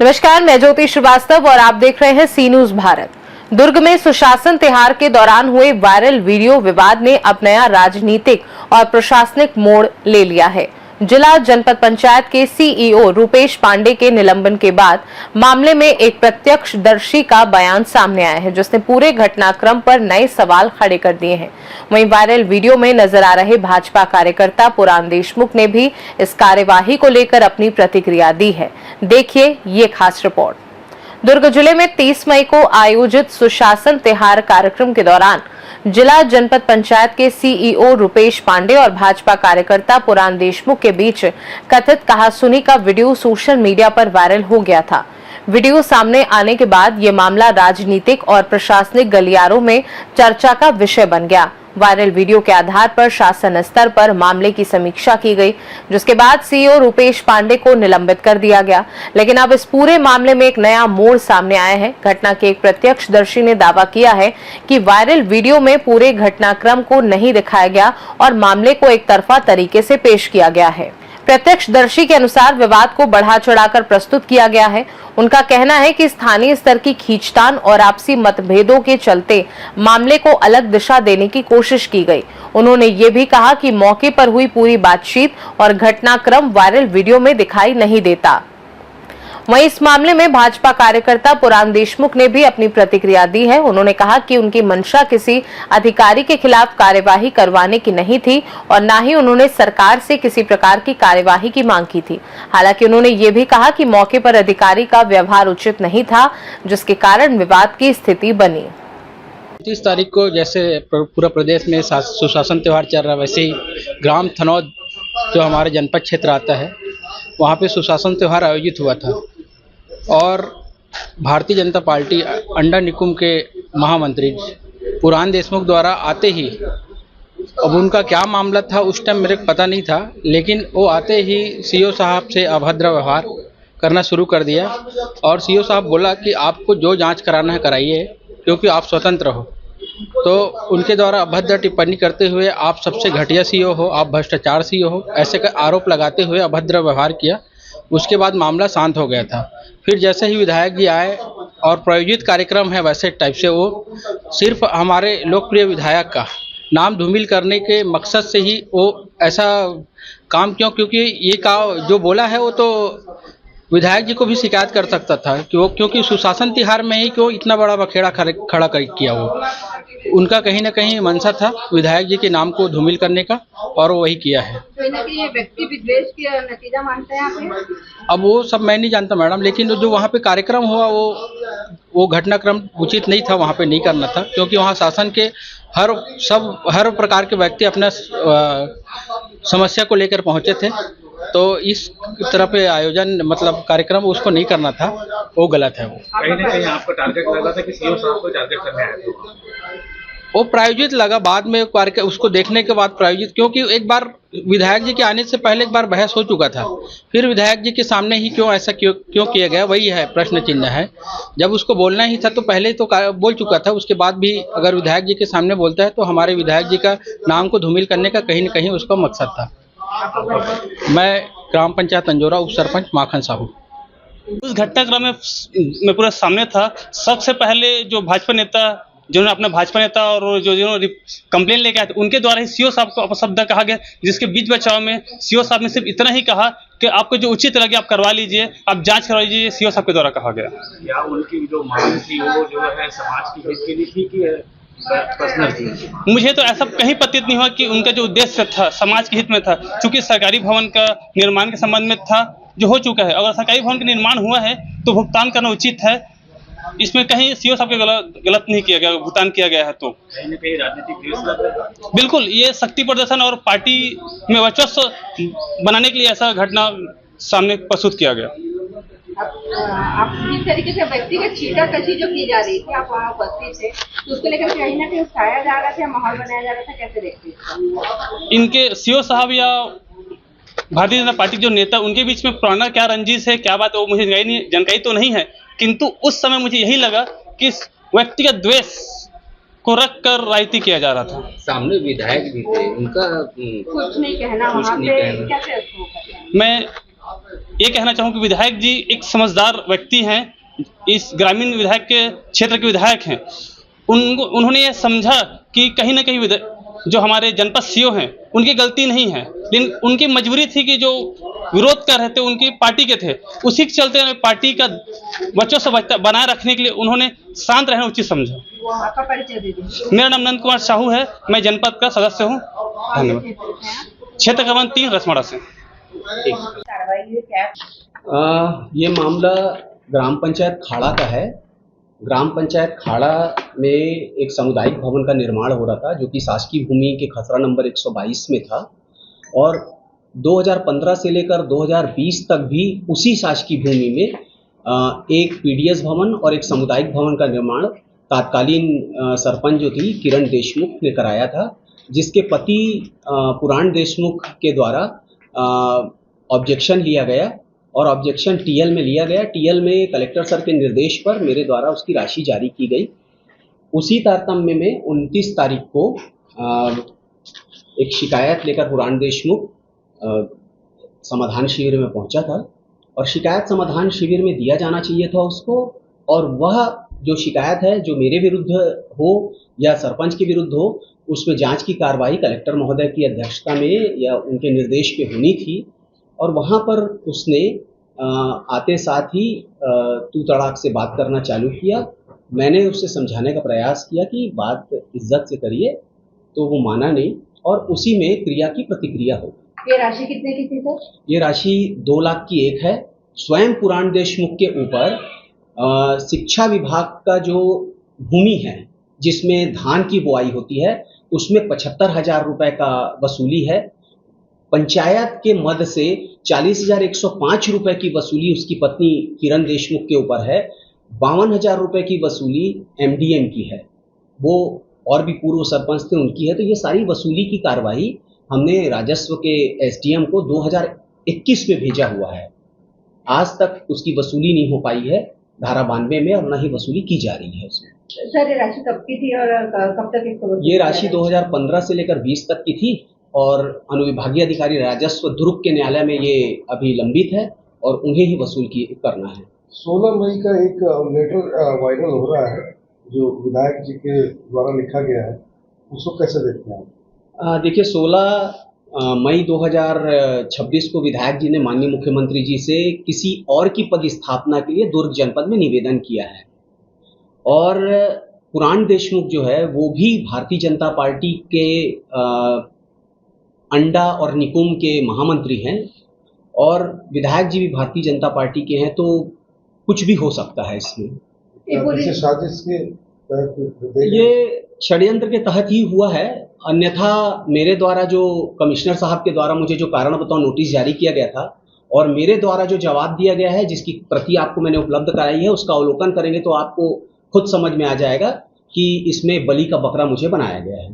नमस्कार, मैं ज्योति श्रीवास्तव और आप देख रहे हैं सी न्यूज भारत। दुर्ग में सुशासन त्योहार के दौरान हुए वायरल वीडियो विवाद ने अब नया राजनीतिक और प्रशासनिक मोड़ ले लिया है। जिला जनपद पंचायत के सीईओ रुपेश पांडे के निलंबन के बाद मामले में एक प्रत्यक्षदर्शी का बयान सामने आया है, जिसने पूरे घटनाक्रम पर नए सवाल खड़े कर दिए हैं। वहीं वायरल वीडियो में नजर आ रहे भाजपा कार्यकर्ता पुराण देशमुख ने भी इस कार्यवाही को लेकर अपनी प्रतिक्रिया दी है। देखिए ये खास रिपोर्ट। दुर्ग जिले में 30 मई को आयोजित सुशासन त्योहार कार्यक्रम के दौरान जिला जनपद पंचायत के सीईओ रुपेश पांडे और भाजपा कार्यकर्ता पुराण देशमुख के बीच कथित कहासुनी का वीडियो सोशल मीडिया पर वायरल हो गया था। वीडियो सामने आने के बाद ये मामला राजनीतिक और प्रशासनिक गलियारों में चर्चा का विषय बन गया। वायरल वीडियो के आधार पर शासन स्तर पर मामले की समीक्षा की गई, जिसके बाद सीईओ रुपेश पांडे को निलंबित कर दिया गया। लेकिन अब इस पूरे मामले में एक नया मोड़ सामने आया है। घटना के एक प्रत्यक्षदर्शी ने दावा किया है कि वायरल वीडियो में पूरे घटनाक्रम को नहीं दिखाया गया और मामले को एक तरफा तरीके से पेश किया गया है। प्रत्यक्षदर्शी के अनुसार विवाद को बढ़ा चढ़ाकर प्रस्तुत किया गया है। उनका कहना है कि स्थानीय स्तर की खींचतान और आपसी मतभेदों के चलते मामले को अलग दिशा देने की कोशिश की गई। उन्होंने ये भी कहा कि मौके पर हुई पूरी बातचीत और घटनाक्रम वायरल वीडियो में दिखाई नहीं देता। वहीं इस मामले में भाजपा कार्यकर्ता पुराण देशमुख ने भी अपनी प्रतिक्रिया दी है। उन्होंने कहा कि उनकी मंशा किसी अधिकारी के खिलाफ कार्यवाही करवाने की नहीं थी और न ही उन्होंने सरकार से किसी प्रकार की कार्यवाही की मांग की थी। हालांकि उन्होंने ये भी कहा कि मौके पर अधिकारी का व्यवहार उचित नहीं था, जिसके कारण विवाद की स्थिति बनी। 30 तारीख को जैसे पूरा प्रदेश में सुशासन त्योहार चल रहा है, वैसे ही ग्राम थनौद जो हमारे जनपद क्षेत्र आता है, वहाँ पे सुशासन त्योहार आयोजित हुआ था और भारतीय जनता पार्टी अंडा निकुंभ के महामंत्री पुराण देशमुख द्वारा आते ही, अब उनका क्या मामला था उस टाइम मेरे को पता नहीं था, लेकिन वो आते ही सीईओ साहब से अभद्र व्यवहार करना शुरू कर दिया और सीईओ साहब बोला कि आपको जो जांच कराना है कराइए, क्योंकि आप स्वतंत्र हो। तो उनके द्वारा अभद्र टिप्पणी करते हुए आप सबसे घटिया सीईओ हो, आप भ्रष्टाचार सीईओ हो, ऐसे का आरोप लगाते हुए अभद्र व्यवहार किया। उसके बाद मामला शांत हो गया था। फिर जैसे ही विधायक जी आए और प्रायोजित कार्यक्रम है वैसे टाइप से वो सिर्फ हमारे लोकप्रिय विधायक का नाम धूमिल करने के मकसद से ही वो ऐसा काम क्यों, क्योंकि ये का जो बोला है वो तो विधायक जी को भी शिकायत कर सकता था कि वो, क्योंकि सुशासन त्योहार में ही क्यों इतना बड़ा बखेड़ा खड़ा किया वो। उनका कहीं ना कहीं मंशा था विधायक जी के नाम को धूमिल करने का और वो वही किया है। ये व्यक्ति विद्वेष का नतीजा मानते हैं आप? अब वो सब मैं नहीं जानता मैडम, लेकिन जो वहाँ पे कार्यक्रम हुआ वो घटनाक्रम उचित नहीं था, वहाँ पे नहीं करना था, क्योंकि वहाँ शासन के हर प्रकार के व्यक्ति अपना समस्या को लेकर पहुँचे थे। तो इस तरह पे आयोजन मतलब कार्यक्रम उसको नहीं करना था, वो गलत है। वो कहीं ना कहीं आपको टारगेट लगा था कि सीईओ साहब को टारगेट करने आए थे। वो प्रायोजित लगा बाद में उसको देखने के बाद प्रायोजित, क्योंकि एक बार विधायक जी के आने से पहले एक बार बहस हो चुका था, फिर विधायक जी के सामने ही क्यों ऐसा क्यों किया गया, वही है प्रश्न चिन्ह है। जब उसको बोलना ही था तो पहले तो बोल चुका था, उसके बाद भी अगर विधायक जी के सामने बोलता है तो हमारे विधायक जी का नाम को धूमिल करने का कहीं न कहीं उसका मकसद था। मैं ग्राम पंचायत अंजोरा उप सरपंच माखन साहू। उस घटनाक्रम में पूरा सामने था। सबसे पहले जो भाजपा नेता जिन्होंने अपना भाजपा नेता और जिन्होंने कंप्लेन लेके आए थे, उनके द्वारा ही सीईओ साहब को अपशब्द कहा गया, जिसके बीच बचाव में सीईओ साहब ने सिर्फ इतना ही कहा कि आपको जो उचित लगे आप करवा लीजिए, आप जांच करवा लीजिए, सीईओ साहब के द्वारा कहा गया। या उनकी जो मांग थी वो जो है समाज की हित के लिए थी कि पर्सनल थी? मुझे तो ऐसा कहीं प्रतीत नहीं हुआ कि उनका जो उद्देश्य था समाज के हित में था, क्योंकि सरकारी भवन का निर्माण के संबंध में था जो हो चुका है। अगर सरकारी भवन का निर्माण हुआ है तो भुगतान करना उचित है, इसमें कहीं सीईओ साहब के गलत नहीं किया गया, भुगतान किया गया है। तो कहीं ना कहीं राजनीतिक द्वेष, बिल्कुल ये शक्ति प्रदर्शन और पार्टी में वर्चस्व बनाने के लिए ऐसा घटना सामने प्रस्तुत किया गया। आप जिस तरीके से व्यक्तिगत छींटाकशी जो की जा रही थी, आप वहाँ उपस्थित थे, तो उसको लेकर कहीं ना कहीं उठाया जा रहा था, माहौल बनाया जा रहा था, कैसे देखते हैं? इनके सीईओ साहब या भारतीय जनता पार्टी जो नेता, उनके बीच में पुराना क्या रंजिश है, क्या बात है, वो मुझे जानकारी तो नहीं है, किंतु उस समय मुझे यही लगा कि व्यक्तिगत द्वेष को रख कर राजनीति किया जा रहा था। सामने विधायक भी थे, उनका कुछ नहीं कहना, वहाँ पे कैसे? मैं ये कहना चाहूँ कि विधायक जी एक समझदार व्यक्ति हैं, इस ग्रामीण विधायक के क्षेत्र के विधायक हैं। उन्होंने ये समझा कि कहीं ना कहीं जो हमारे जनपद सीओ हैं उनकी गलती नहीं है, लेकिन उनकी मजबूरी थी कि जो विरोध कर रहे थे उनकी पार्टी के थे, उसी के चलते पार्टी का बच्चों से बनाए रखने के लिए उन्होंने शांत रहना उचित समझा। आपका परिचय दे दीजिए। मेरा नाम नंद कुमार साहू है, मैं जनपद का सदस्य हूँ। धन्यवाद। क्षेत्र क्रमांक 3 रसमाड़ा से। कार्रवाई हुई क्या? ये मामला ग्राम पंचायत खाड़ा का है। ग्राम पंचायत खाड़ा में एक सामुदायिक भवन का निर्माण हो रहा था जो कि शासकीय भूमि के खसरा नंबर 122 में था, और 2015 से लेकर 2020 तक भी उसी शासकीय भूमि में एक पीडीएस भवन और एक सामुदायिक भवन का निर्माण तत्कालीन सरपंच जो थी किरण देशमुख ने कराया था, जिसके पति पुराण देशमुख के द्वारा ऑब्जेक्शन लिया गया और ऑब्जेक्शन टीएल में लिया गया। टीएल में कलेक्टर सर के निर्देश पर मेरे द्वारा उसकी राशि जारी की गई। उसी तारतम्य में 29 तारीख को एक शिकायत लेकर पुराण देशमुख समाधान शिविर में पहुंचा था, और शिकायत समाधान शिविर में दिया जाना चाहिए था उसको, और वह जो शिकायत है जो मेरे विरुद्ध हो या सरपंच के विरुद्ध हो, उसमें जांच की कार्रवाई कलेक्टर महोदय की अध्यक्षता में या उनके निर्देश पे होनी थी। और वहाँ पर उसने आते साथ ही तू तड़ाक से बात करना चालू किया। मैंने उससे समझाने का प्रयास किया कि बात इज्जत से करिए, तो वो माना नहीं, और उसी में क्रिया की प्रतिक्रिया हो। ये राशि कितने की थी सर? ये राशि 2 लाख की एक है। स्वयं पुराण देशमुख के ऊपर शिक्षा विभाग का जो भूमि है जिसमें धान की बुआई होती है उसमें 75,000 रुपए का वसूली है। पंचायत के मद से 40,105 रुपए की वसूली उसकी पत्नी किरण देशमुख के ऊपर है। 52,000 रुपए की वसूली एमडीएम की है, वो और भी पूर्व सरपंच थे उनकी है। तो ये सारी वसूली की कार्रवाई हमने राजस्व के एसडीएम को 2021 में भेजा हुआ है। आज तक उसकी वसूली नहीं हो पाई है धारा 92 में, और न ही वसूली की जा रही है उसमें। सर ये राशि कब की थी और कब तक इसको? ये राशि 2015 से लेकर 20 तक की थी, और अनुविभागीय अधिकारी राजस्व दुर्ग के न्यायालय में ये अभी लंबित है और उन्हें ही वसूल करना है। 16 मई का एक लेटर वायरल हो रहा है जो विधायक जी के द्वारा लिखा गया है, उसको कैसे देखते हैं? देखिए, 16 मई 2026 को विधायक जी ने माननीय मुख्यमंत्री जी से किसी और की पदस्थापना के लिए दुर्ग जनपद में निवेदन किया है, और पुराण देशमुख जो है वो भी भारतीय जनता पार्टी के अंडा और निकुम के महामंत्री हैं, और विधायक जी भी भारतीय जनता पार्टी के हैं, तो कुछ भी हो सकता है इसमें। साजिश के ये षड्यंत्र के तहत ही हुआ है, अन्यथा मेरे द्वारा जो कमिश्नर साहब के द्वारा मुझे जो कारण बताओ नोटिस जारी किया गया था और मेरे द्वारा जो जवाब दिया गया है जिसकी प्रति आपको मैंने उपलब्ध कराई है, उसका अवलोकन करेंगे तो आपको खुद समझ में आ जाएगा कि इसमें बलि का बकरा मुझे बनाया गया है।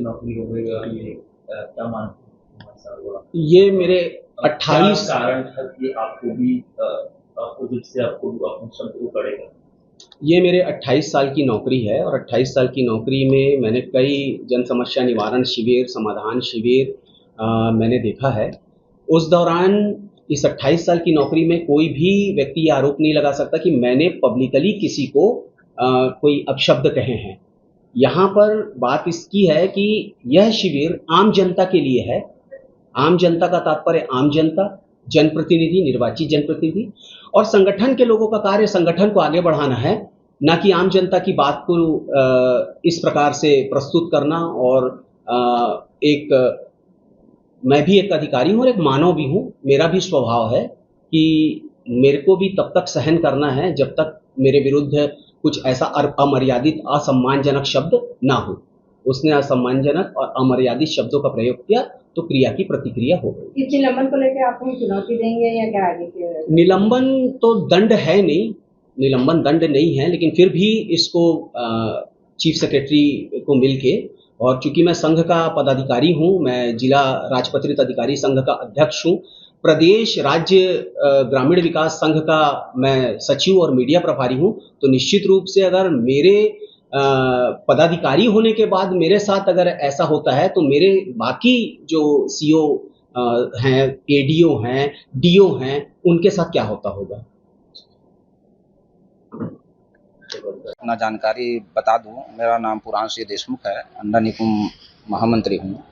नौकरी हो गई और ये क्या मानते? ये मेरे 28 कारण था कि आपको भी अपोजिट से आपको अपने शब्द को करेगा। ये मेरे 28 साल की नौकरी है, और 28 साल की नौकरी में मैंने कई जन समस्या निवारण शिविर, समाधान शिविर मैंने देखा है। उस दौरान इस 28 साल की नौकरी में कोई भी व्यक्ति ये आरोप नहीं लगा सकता कि मैंने पब्लिकली किसी को कोई अपशब्द कहे हैं। यहाँ पर बात इसकी है कि यह शिविर आम जनता के लिए है। आम जनता का तात्पर्य आम जनता, जनप्रतिनिधि, निर्वाचित जनप्रतिनिधि, और संगठन के लोगों का कार्य संगठन को आगे बढ़ाना है, ना कि आम जनता की बात को इस प्रकार से प्रस्तुत करना। और मैं भी एक अधिकारी हूँ और एक मानव भी हूँ। मेरा भी स्वभाव है कि मेरे को भी तब तक सहन करना है जब तक मेरे विरुद्ध कुछ ऐसा अमर्यादित असम्मानजनक शब्द ना हो। उसने असम्मानजनक और अमर्यादित शब्दों का प्रयोग किया तो क्रिया की प्रतिक्रिया हो गई। इस निलंबन को लेकर आप हमें चुनौती देंगे या क्या आगे के? निलंबन तो दंड है नहीं, निलंबन दंड नहीं है, लेकिन फिर भी इसको चीफ सेक्रेटरी को मिलके, और चूंकि मैं संघ का पदाधिकारी हूँ, मैं जिला राजपत्रित अधिकारी संघ का अध्यक्ष हूँ, प्रदेश राज्य ग्रामीण विकास संघ का मैं सचिव और मीडिया प्रभारी हूँ, तो निश्चित रूप से अगर मेरे पदाधिकारी होने के बाद मेरे साथ अगर ऐसा होता है तो मेरे बाकी जो सीओ हैं, एडीओ हैं, डीओ हैं, उनके साथ क्या होता होगा? अपना जानकारी बता दूं, मेरा नाम पुराण सिंह देशमुख है, अंडा निकुम महामंत्री हूँ।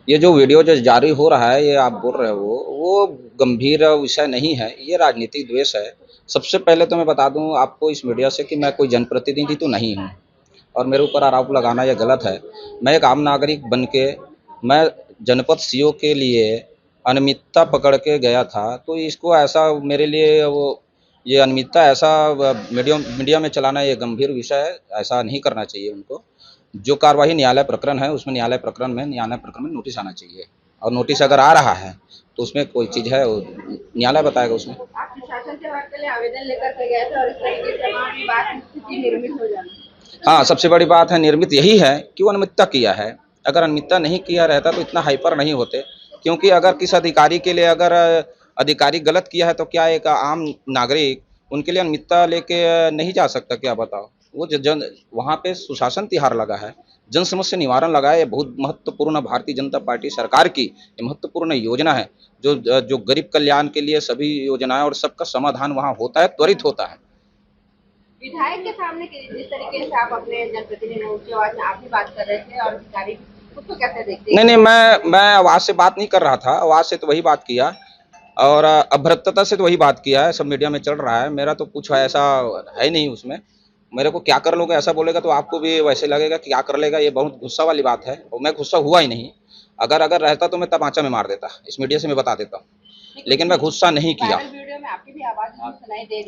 ये जो वीडियो जो जारी हो रहा है, ये आप बोल रहे हो, वो गंभीर विषय नहीं है, ये राजनीतिक द्वेष है। सबसे पहले तो मैं बता दूं आपको इस मीडिया से कि मैं कोई जनप्रतिनिधि तो नहीं हूँ और मेरे ऊपर आरोप लगाना यह गलत है। मैं एक आम नागरिक बन के मैं जनपद सीओ के लिए अनियमितता पकड़ के गया था, तो इसको ऐसा मेरे लिए वो ये अनियमितता ऐसा मीडिया में चलाना ये गंभीर विषय है, ऐसा नहीं करना चाहिए उनको। जो कार्रवाई न्यायालय प्रकरण है उसमें न्यायालय प्रकरण में नोटिस आना चाहिए, और नोटिस अगर आ रहा है तो उसमें कोई चीज़ है वो न्यायालय बताएगा उसमें। आप सुशासन त्योहार के लिए आवेदन लेकर के गए थे और इस तरीके से वहाँ की बात स्थिति निर्मित हो जाना। हाँ, सबसे बड़ी बात है निर्मित यही है कि वो अनियमितता किया है। अगर अनियमितता नहीं किया रहता तो इतना हाइपर नहीं होते, क्योंकि अगर किस अधिकारी के लिए अगर अधिकारी गलत किया है तो क्या एक आम नागरिक उनके लिए अनियमितता लेके नहीं जा सकता? क्या बताओ। वो वहाँ पे सुशासन तिहार लगा है, जन समस्या निवारण लगा है। ये बहुत महत्वपूर्ण भारतीय जनता पार्टी सरकार की ये महत्वपूर्ण योजना है, जो गरीब कल्याण के लिए सभी योजनाएं और सबका समाधान वहाँ होता है, त्वरित होता है। विधायक के सामने जिस तरीके से आप अपने जनप्रतिनिधि उच्च आवाज में आप भी बात कर रहे थे और अधिकारी उसको कैसे देखते हैं? नहीं, मैं आवाज से बात नहीं कर रहा था, आवाज से तो वही बात किया और अभद्रता से तो वही बात किया है, सब मीडिया में चल रहा है। मेरा तो कुछ ऐसा है नहीं उसमें। मेरे को क्या कर लोगे ऐसा बोलेगा तो आपको भी वैसे लगेगा कि क्या कर लेगा, ये बहुत गुस्सा वाली बात है। और मैं गुस्सा हुआ ही नहीं। अगर रहता तो मैं तमाचा में मार देता, इस मीडिया से मैं बता देता, लेकिन मैं गुस्सा नहीं किया। वीडियो में आपकी भी आवाज सुनाई दे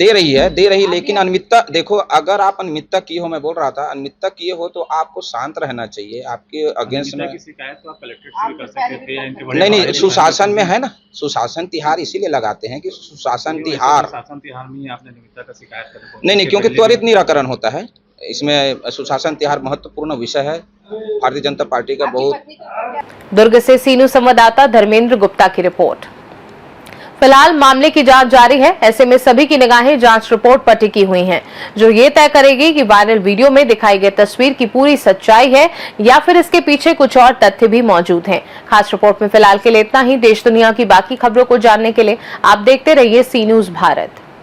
रही है। दे रही, लेकिन अनियमितता देखो, अगर आप अनियमितता किए हो, मैं बोल रहा था अनियमितता किए हो तो आपको शांत रहना चाहिए। आपके अगेंस्ट में शिकायत तो आप कलेक्ट्रेट से भी कर सकते थे। नहीं, सुशासन में है ना, सुशासन तिहार इसीलिए लगाते हैं कि सुशासन तिहार में आपने अनियमितता का शिकायत कर। नहीं, क्योंकि त्वरित निराकरण होता है इसमें। सुशासन तिहार महत्वपूर्ण विषय है भारतीय जनता पार्टी का बहुत। दुर्ग से सीनू संवाददाता धर्मेंद्र गुप्ता की रिपोर्ट। फिलहाल मामले की जांच जारी है। ऐसे में सभी की निगाहें जांच रिपोर्ट पर टिकी हुई हैं, जो ये तय करेगी कि वायरल वीडियो में दिखाई गई तस्वीर की पूरी सच्चाई है या फिर इसके पीछे कुछ और तथ्य भी मौजूद हैं। खास रिपोर्ट में फिलहाल के लिए इतना ही। देश दुनिया की बाकी खबरों को जानने के लिए आप देखते रहिए सी न्यूज़ भारत।